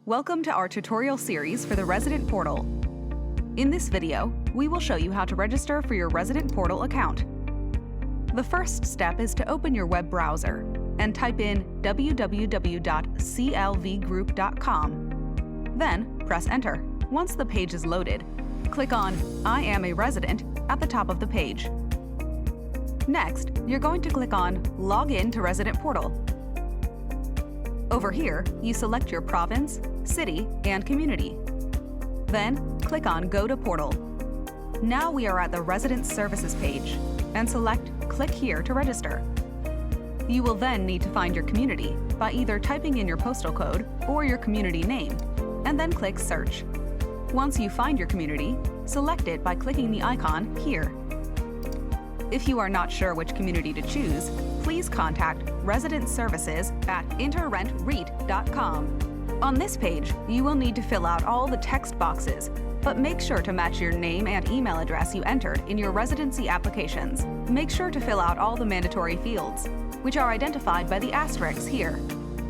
Welcome to our tutorial series for the Resident Portal. In this video, we will show you how to register for your Resident Portal account. The first step is to open your web browser and type in www.clvgroup.com. Then press Enter. Once the page is loaded, click on I am a resident at the top of the page. Next, you're going to click on Log in to Resident Portal. Over here, you select your province, city, and community. Then, click on Go to Portal. Now we are at the Resident Services page, and select Click here to register. You will then need to find your community by either typing in your postal code or your community name, and then click Search. Once you find your community, select it by clicking the icon here. If you are not sure which community to choose, please contact Resident Services at interrentreit.com. On this page, you will need to fill out all the text boxes, but make sure to match your name and email address you entered in your residency applications. Make sure to fill out all the mandatory fields, which are identified by the asterisks here.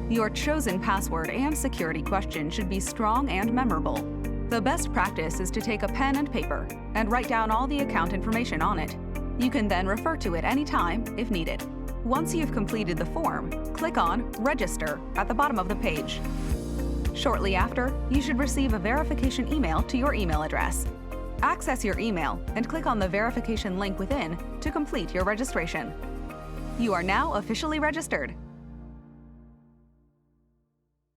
Your chosen password and security question should be strong and memorable. The best practice is to take a pen and paper and write down all the account information on it. You can then refer to it anytime if needed. Once you've completed the form, click on Register at the bottom of the page. Shortly after, you should receive a verification email to your email address. Access your email and click on the verification link within to complete your registration. You are now officially registered.